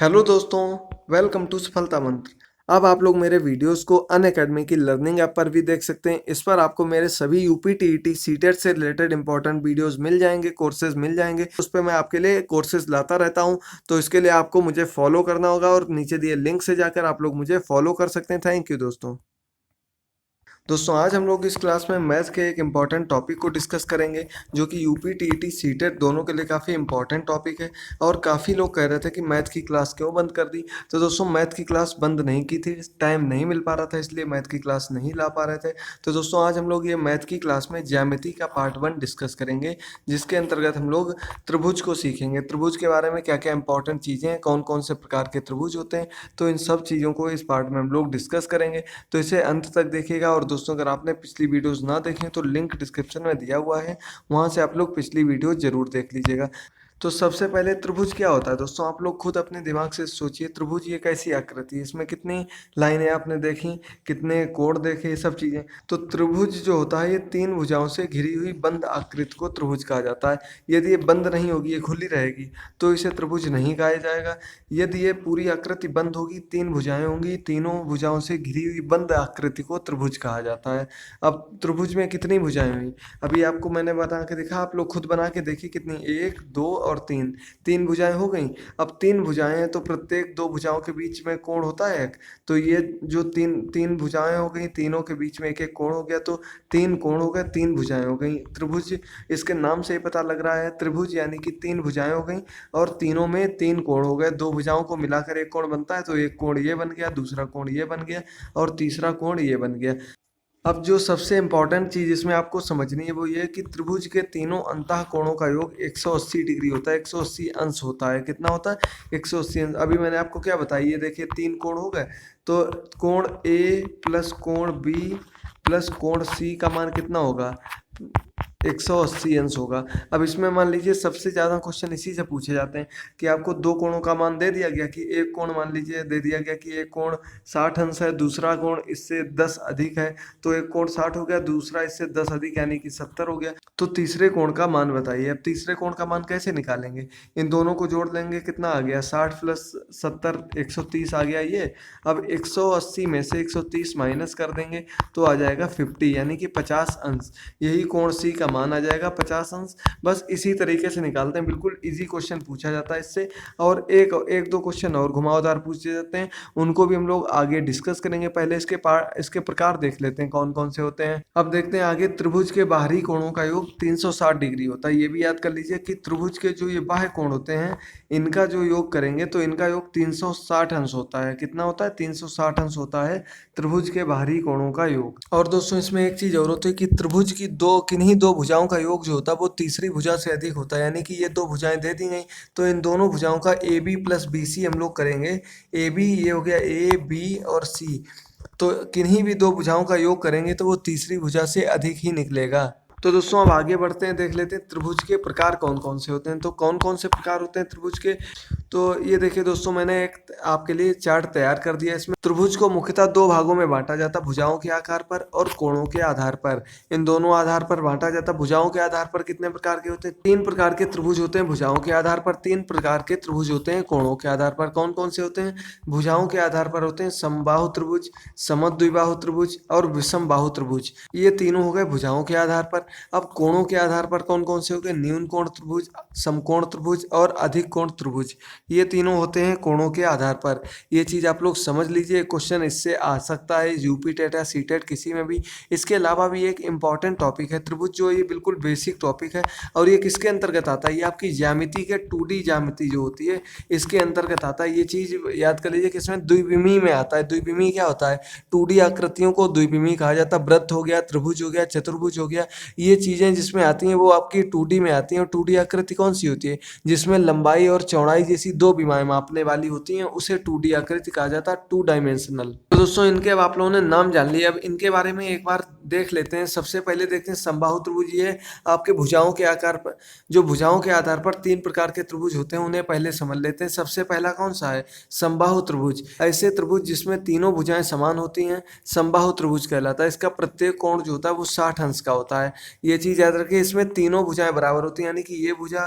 Hello दोस्तों, welcome to सफलता मंत्र। अब आप लोग मेरे वीडियोस को अनअकैडमी की लर्निंग ऐप पर भी देख सकते हैं। इस पर आपको मेरे सभी यूपी टीईटी सीटेट से रिलेटेड इंपॉर्टेंट वीडियोस मिल जाएंगे, कोर्सेज मिल जाएंगे। उस पर मैं आपके लिए कोर्सेज लाता रहता हूं, तो इसके लिए आपको मुझे फॉलो करना होगा और नीचे दिए लिंक से जाकर आप लोग मुझे फॉलो कर सकते हैं। थैंक यू दोस्तों। आज हम लोग इस क्लास में मैथ के एक इम्पॉर्टेंट टॉपिक को डिस्कस करेंगे, जो कि यूपी टीईटी सीटेट दोनों के लिए काफ़ी इम्पॉर्टेंट टॉपिक है। और काफ़ी लोग कह रहे थे कि मैथ की क्लास क्यों बंद कर दी। तो दोस्तों, मैथ की क्लास बंद नहीं की थी, टाइम नहीं मिल पा रहा था, इसलिए मैथ की क्लास नहीं ला पा रहे थे। तो दोस्तों, आज हम लोग ये मैथ की क्लास में ज्यामिति का पार्ट 1 डिस्कस करेंगे, जिसके अंतर्गत हम लोग त्रिभुज को सीखेंगे। त्रिभुज के बारे में क्या क्या इंपॉर्टेंट चीज़ें हैं, कौन कौन से प्रकार के त्रिभुज होते हैं, तो इन सब चीज़ों को इस पार्ट में हम लोग डिस्कस करेंगे। तो इसे अंत तक देखिएगा। और दोस्तों, अगर आपने पिछली वीडियोस ना देखें तो लिंक डिस्क्रिप्शन में दिया हुआ है, वहां से आप लोग पिछली वीडियो जरूर देख लीजिएगा। तो सबसे पहले त्रिभुज क्या होता है दोस्तों, आप लोग खुद अपने दिमाग से सोचिए। त्रिभुज ये कैसी आकृति है, इसमें कितनी लाइनें आपने देखी, कितने कोण देखे, ये सब चीजें। तो त्रिभुज जो होता है ये 3 भुजाओं से घिरी हुई बंद आकृति को त्रिभुज कहा जाता है। यदि ये बंद नहीं होगी, ये खुली रहेगी, तो इसे त्रिभुज नहीं कहा जाएगा। यदि ये पूरी आकृति बंद होगी, 3 भुजाएं होंगी, तीनों भुजाओं से घिरी हुई बंद आकृति को त्रिभुज कहा जाता है। अब त्रिभुज में कितनी भुजाएं हुई, अभी आपको मैंने बता के देखा, आप लोग खुद बना के देखिए कितनी, 1 2 और 3, 3 भुजाएं हो गई। अब 3 भुजाएं हैं तो प्रत्येक 2 भुजाओं के बीच में कोण होता है एक। तो ये जो तीन तीन भुजाएं हो गई, तीनों के बीच में एक एक कोण हो गया, तो 3 कोण हो गए, 3 भुजाएं हो गई। त्रिभुज, इसके नाम से ही पता लग रहा है, त्रिभुज यानी कि 3 भुजाएं हो गई और तीनों में 3 कोण हो गए। 2 भुजाओं को मिलाकर एक कोण बनता है, तो एक कोण ये बन गया, दूसरा कोण ये बन गया और तीसरा कोण ये बन गया। अब जो सबसे इम्पोर्टेंट चीज़ इसमें आपको समझनी है वो ये है कि त्रिभुज के तीनों अंतः कोणों का योग 180 डिग्री होता है, 180 अंश होता है। कितना होता है? 180 अंश। अभी मैंने आपको क्या बताया, ये देखिए 3 कोण हो गए, तो कोण ए प्लस कोण बी प्लस कोण सी का मान कितना होगा? 180 अंश होगा। अब इसमें मान लीजिए सबसे ज़्यादा क्वेश्चन इसी से पूछे जाते हैं कि आपको 2 कोणों का मान दे दिया गया कि एक कोण मान लीजिए दे दिया गया कि एक कोण 60 अंश है, दूसरा कोण इससे 10 अधिक है, तो एक कोण 60 हो गया, दूसरा इससे 10 अधिक यानी कि 70 हो गया। तो तीसरे कोण का मान बताइए। अब तीसरे कोण का मान कैसे निकालेंगे? इन दोनों को जोड़ लेंगे, कितना आ गया? 60 प्लस 70 130 आ गया ये। अब 180 में से 130 माइनस कर देंगे तो आ जाएगा 50 यानी कि 50 अंश। यही कोण सी का मान आ जाएगा 50 अंश। बस इसी तरीके से निकालते हैं, बिल्कुल इजी क्वेश्चन पूछा जाता है इससे। और एक दो क्वेश्चन और घुमावदार पूछे जाते हैं, उनको भी हम लोग आगे डिस्कस करेंगे। पहले इसके प्रकार देख लेते हैं कौन कौन से होते हैं। अब देखते हैं आगे। त्रिभुज के बाहरी कोणों का योग 360 डिग्री होता है। ये भी याद कर लीजिए कि त्रिभुज के जो ये बाह्य कोण होते हैं, इनका जो योग करेंगे तो इनका योग 360 अंश होता है। कितना होता है? 360 अंश होता है त्रिभुज के बाहरी कोणों का योग। और दोस्तों, इसमें एक चीज और होती है कि त्रिभुज की किन्हीं दो भुजाओं का योग जो होता है वो तीसरी भुजा से अधिक होता है। यानी कि ये 2 भुजाएं दे दी गई, तो इन दोनों भुजाओं का A B plus B C हम लोग करेंगे। ए बी ये हो गया, ए बी और सी, तो किन्हीं भी 2 भुजाओं का योग करेंगे तो वो तीसरी भुजा से अधिक ही निकलेगा। तो दोस्तों, अब आगे बढ़ते हैं, देख लेते हैं त्रिभुज के प्रकार कौन कौन से होते हैं। तो कौन कौन से प्रकार होते हैं त्रिभुज के, तो ये देखिए दोस्तों, मैंने एक आपके लिए चार्ट तैयार कर दिया। इसमें त्रिभुज को मुख्यतः 2 भागों में बांटा जाता, भुजाओं के आकार पर और कोणों के आधार पर। इन दोनों आधार पर बांटा जाता। भुजाओं के आधार पर कितने प्रकार के होते हैं? 3 प्रकार के त्रिभुज होते हैं भुजाओं के आधार पर। 3 प्रकार के त्रिभुज होते हैं कोणों के आधार पर। कौन कौन से होते हैं? भुजाओं के आधार पर होते हैं समबाहु त्रिभुज, समद्विबाहु त्रिभुज और विषम बाहु त्रिभुज। ये तीनों हो गए भुजाओं के आधार पर। अब कोणों के आधार पर कौन कौन से हो गए? न्यून कोण त्रिभुज, समकोण त्रिभुज और अधिक कोण त्रिभुज। ये तीनों होते हैं कोणों के आधार पर। ये चीज आप लोग समझ लीजिए, क्वेश्चन इससे आ सकता है यूपी टेट या सी टेट किसी में भी। इसके अलावा भी एक इंपॉर्टेंट टॉपिक है त्रिभुज, जो ये बिल्कुल बेसिक टॉपिक है। और ये किसके अंतर्गत आता है? ये आपकी ज्यामिति के 2D ज्यामिति जो होती है इसके अंतर्गत आता है। ये चीज याद कर लीजिए कि इसमें द्विविमीय में आता है। द्विविमीय क्या होता है? 2D आकृतियों को द्विविमीय कहा जाता है। वृत्त हो गया, त्रिभुज हो गया, चतुर्भुज हो गया, ये चीजें जिसमें आती हैं वो आपकी 2D में आती हैं। और 2D आकृति कौन सी होती है? जिसमें लंबाई और चौड़ाई जैसी 2 विमाएं मापने वाली होती हैं, उसे 2D आकृति कहा जाता है, 2 डायमेंशनल। तो दोस्तों, इनके अब आप लोगों ने नाम जान लिए, अब इनके बारे में एक बार देख लेते हैं। सबसे पहले देखते हैं समबाहु त्रिभुज। ये आपके भुजाओं के आकार पर, जो भुजाओं के आधार पर 3 प्रकार के त्रिभुज होते हैं, उन्हें पहले समझ लेते हैं। सबसे पहला कौन सा है? समबाहु त्रिभुज। ऐसे त्रिभुज जिसमें तीनों भुजाएं समान होती हैं, समबाहु त्रिभुज कहलाता है। इसका प्रत्येक कोण जो होता है वो 60 अंश का होता है। ये चीज़ याद रखिए, इसमें तीनों भुजाएं बराबर होती हैं, यानी कि ये भुजा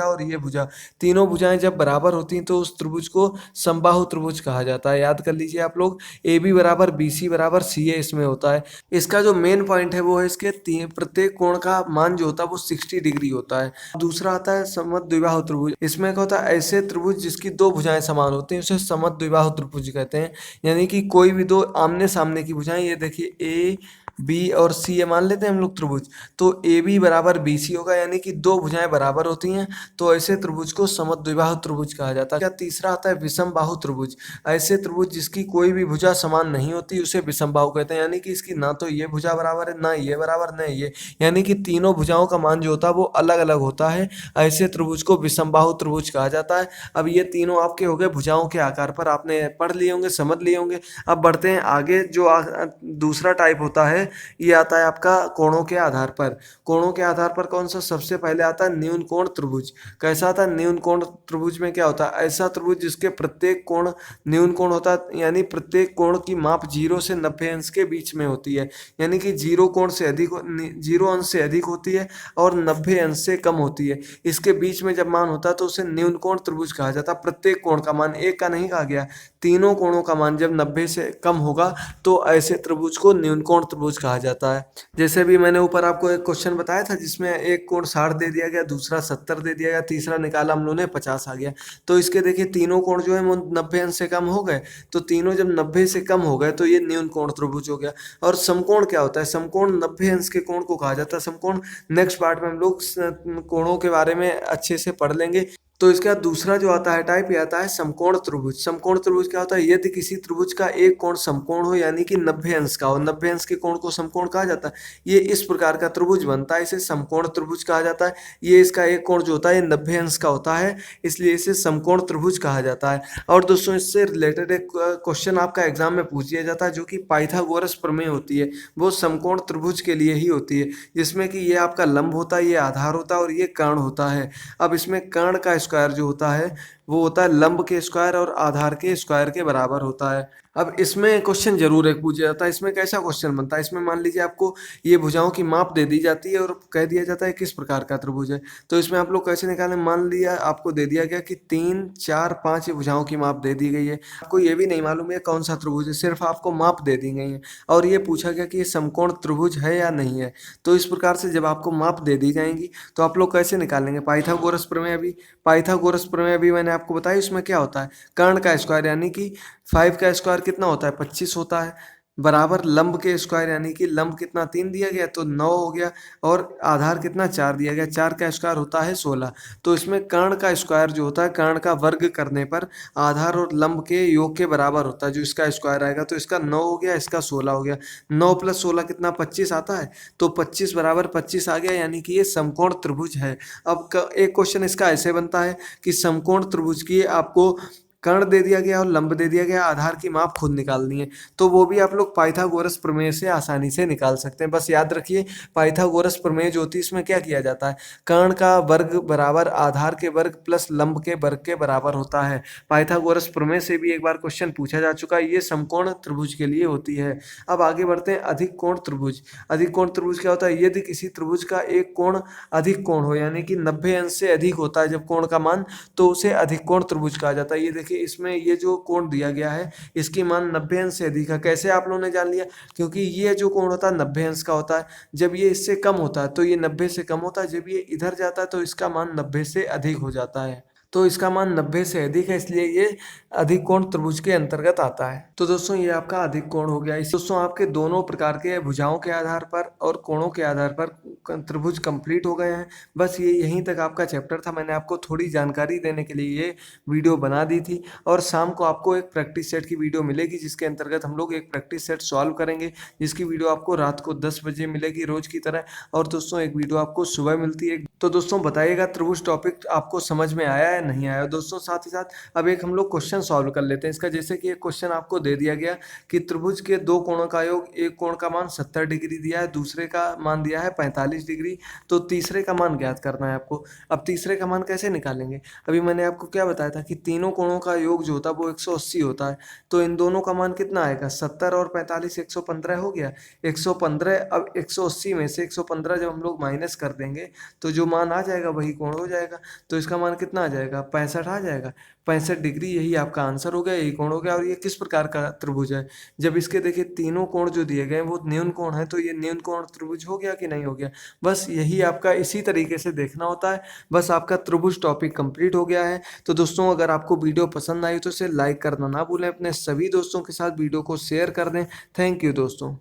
और ये भुजा, तीनों भुजाएं जब बराबर होती हैं तो उस त्रिभुज को समबाहु त्रिभुज कहा जाता है। याद कर लीजिए आप लोग, ए बी बराबर बी सी बराबर सी ए इसमें होता है। इसका जो मेन पॉइंट है वो है इसके प्रत्येक कोण का मान जो होता है वो 60 डिग्री होता है। दूसरा आता है समद्विबाहु त्रिभुज। इसमें क्या होता है, ऐसे त्रिभुज जिसकी दो भुजाएं समान होती हैं उसे समद्विबाहु त्रिभुज कहते हैं। यानी कि कोई भी दो आमने सामने की भुजाएं, ये देखिए ए बी और सी ये मान लेते हैं हम लोग त्रिभुज, तो ए बी बराबर बी सी होगा, यानी कि दो भुजाएं बराबर होती हैं तो ऐसे त्रिभुज को समद्विबाहु त्रिभुज कहा जाता है। क्या तीसरा आता है विषम बाहु त्रिभुज। ऐसे त्रिभुज जिसकी कोई भी भुजा समान नहीं होती उसे विषम बाहु कहते हैं, यानी कि इसकी ना तो ये भुजा बराबर है, ना ये बराबर, ना ये, यानी कि तीनों भुजाओं का मान जो होता है वो अलग अलग होता है। ऐसे त्रिभुज को विषम बाहु त्रिभुज कहा जाता है। अब ये तीनों आपके हो गए भुजाओं के आकार पर, आपने पढ़ लिए होंगे, समझ लिए होंगे। अब बढ़ते हैं आगे। जो दूसरा टाइप होता है ये आता है आपका कोणों के आधार पर। कोणों के आधार पर कौन सा, सबसे पहले आता है न्यून कोण त्रिभुज। कैसा आता है न्यून कोण त्रिभुज में, क्या होता है, ऐसा त्रिभुज जिसके प्रत्येक कोण न्यून कोण होता है, यानी प्रत्येक कोण की माप 0 से 90 अंश के बीच में होती है। यानी कि 0 कोण से अधिक, 0 अंश से अधिक होती है और 90 अंश से कम होती है। इसके बीच में जब मान होता है तो उसे न्यून कोण त्रिभुज कहा जाता है। प्रत्येक कोण का मान, एक का नहीं कहा गया, तीनों कोणों का मान जब 90 से कम होगा तो ऐसे त्रिभुज को न्यून कोण त्रिभुज कहा जाता है। जैसे भी मैंने ऊपर आपको एक क्वेश्चन बताया था जिसमें एक कोण 60 दे दिया गया, दूसरा 70 दे दिया गया, तीसरा निकाला हम लोगों ने 50 आ गया। तो इसके देखिए तीनों कोण जो है वो 90 अंश से कम हो गए, तो तीनों जब 90 से कम हो गए तो ये न्यून कोण त्रिभुज हो गया। और समकोण क्या होता है, समकोण 90 अंश के कोण को कहा जाता है समकोण। नेक्स्ट पार्ट में हम लोग कोणों के बारे में अच्छे से पढ़ लेंगे। तो इसका दूसरा जो आता है टाइप, ये आता है समकोण त्रिभुज। समकोण त्रिभुज क्या होता है, यदि किसी त्रिभुज का एक कोण समकोण हो यानी कि 90 अंश का हो, 90 अंश के कोण को समकोण कहा जाता है। ये इस प्रकार का त्रिभुज बनता है, इसे समकोण त्रिभुज कहा जाता है। ये इसका एक कोण जो होता है 90 अंश का होता है, इसलिए इसे समकोण त्रिभुज कहा जाता है। और दोस्तों इससे रिलेटेड एक क्वेश्चन आपका एग्जाम में पूछ दिया जाता है जो कि पाइथागोरस प्रमेय होती है, वो समकोण त्रिभुज के लिए ही होती है, जिसमें कि ये आपका लंब होता है, ये आधार होता है और ये कर्ण होता है। अब इसमें कर्ण का स्क्वायर जो होता है वो होता है लंब के स्क्वायर और आधार के स्क्वायर के बराबर होता है। अब इसमें क्वेश्चन जरूर एक पूछा जाता है, इसमें कैसा क्वेश्चन बनता है, इसमें मान लीजिए आपको ये भुजाओं की माप दे दी जाती है और कह दिया जाता है किस प्रकार का त्रिभुज है। तो इसमें आप लोग कैसे निकालें, मान लिया आपको दे दिया गया कि 3, 4, 5 ये भुजाओं की माप दे दी गई है, आपको ये भी नहीं मालूम है कौन सा त्रिभुज है, सिर्फ आपको माप दे दी गई है और ये पूछा गया कि ये समकोण त्रिभुज है या नहीं है। तो इस प्रकार से जब आपको माप दे दी जाएंगी तो आप लोग कैसे निकालेंगे, पाइथागोरस प्रमेय। पाइथागोरस प्रमेय अभी मैंने आपको बताया, इसमें क्या होता है, कर्ण का स्क्वायर यानी कि 5 का स्क्वायर कितना होता है, 25 होता है, बराबर लंब के स्क्वायर यानी कि लंब कितना 3 दिया गया तो 9 हो गया, और आधार कितना 4 दिया गया, 4 का स्क्वायर होता है 16। तो इसमें कर्ण का स्क्वायर जो होता है, कर्ण का वर्ग करने पर आधार और लंब के योग के बराबर होता है, जो इसका स्क्वायर आएगा, तो इसका 9 हो गया, इसका 16 हो गया, 9 + 16 कितना 25 आता है, तो 25 बराबर 25 आ गया, यानी कि ये समकोण त्रिभुज है। अब एक क्वेश्चन इसका ऐसे बनता है कि समकोण त्रिभुज की आपको कर्ण दे दिया गया और लंब दे दिया गया, आधार की माप खुद निकालनी है, तो वो भी आप लोग पाइथागोरस प्रमेय से आसानी से निकाल सकते हैं। बस याद रखिए पाइथागोरस प्रमेय जो होती है इसमें क्या किया जाता है, कर्ण का वर्ग बराबर आधार के वर्ग प्लस लंब के वर्ग के बराबर होता है। पाइथागोरस प्रमेय से भी एक बार क्वेश्चन पूछा जा चुका है, ये समकोण त्रिभुज के लिए होती है। अब आगे बढ़ते हैं, अधिक कोण त्रिभुज। अधिक कोण त्रिभुज क्या होता है, यदि किसी त्रिभुज का एक कोण अधिक कोण हो यानी कि 90 अंश से अधिक होता है जब कोण का मान, तो उसे अधिक कोण त्रिभुज कहा जाता है। ये देखिए इसमें ये जो कोण दिया गया है इसकी मान 90 अंश से अधिक है। कैसे आप लोगों ने जान लिया, क्योंकि ये जो कोण होता है 90 अंश का होता है, जब ये इससे कम होता है तो ये 90 से कम होता है, जब ये इधर जाता है तो इसका मान 90 से अधिक हो जाता है, तो इसका मान 90 से अधिक है, इसलिए ये अधिक कोण त्रिभुज के अंतर्गत आता है। तो दोस्तों ये आपका अधिक कोण हो गया। इस दोस्तों आपके दोनों प्रकार के भुजाओं के आधार पर और कोणों के आधार पर त्रिभुज कंप्लीट हो गए हैं। बस ये यहीं तक आपका चैप्टर था, मैंने आपको थोड़ी जानकारी देने के लिए ये वीडियो बना दी थी। और शाम को आपको एक प्रैक्टिस सेट की वीडियो मिलेगी जिसके अंतर्गत हम लोग एक प्रैक्टिस सेट सॉल्व करेंगे, जिसकी वीडियो आपको रात को 10 बजे मिलेगी रोज की तरह। और दोस्तों एक वीडियो आपको सुबह मिलती है। तो दोस्तों बताइएगा त्रिभुज टॉपिक आपको समझ में आया या नहीं आया दोस्तों। साथ ही साथ अब एक हम लोग क्वेश्चन सॉल्व कर लेते हैं इसका। जैसे कि एक क्वेश्चन आपको दे दिया गया कि त्रिभुज के दो कोणों का योग, एक कोण का मान 70 डिग्री दिया है, दूसरे का मान दिया है 45 डिग्री, तो तीसरे का मान ज्ञात करना है आपको। अब तीसरे का मान कैसे निकालेंगे? अभी मैंने आपको क्या बताया था कि तीनों कोणों का योग जो होता है वो 180 होता है। तो इन दोनों का मान कितना आएगा? 70 और 45 115 हो गया। 115, अब 180 में से 115 जब हम लोग माइनस कर देंगे तो जो मान आ जाएगा वही कोण हो जाएगा। तो इसका मान कितना आ जाएगा? 65 आ जाएगा। 65 डिग्री, यही आपका आंसर हो गया, यही कोण हो गया। और ये किस प्रकार का त्रिभुज है? जब इसके देखिए तीनों कोण जो दिए गए हैं वो न्यून कोण है, तो ये न्यून कोण त्रिभुज हो गया कि नहीं हो गया? बस यही आपका इसी तरीके से देखना होता है। बस आपका त्रिभुज टॉपिक कंप्लीट हो गया है। तो दोस्तों अगर आपको वीडियो पसंद आई तो इसे लाइक करना ना भूलें, अपने सभी दोस्तों के साथ वीडियो को शेयर कर दें। थैंक यू दोस्तों।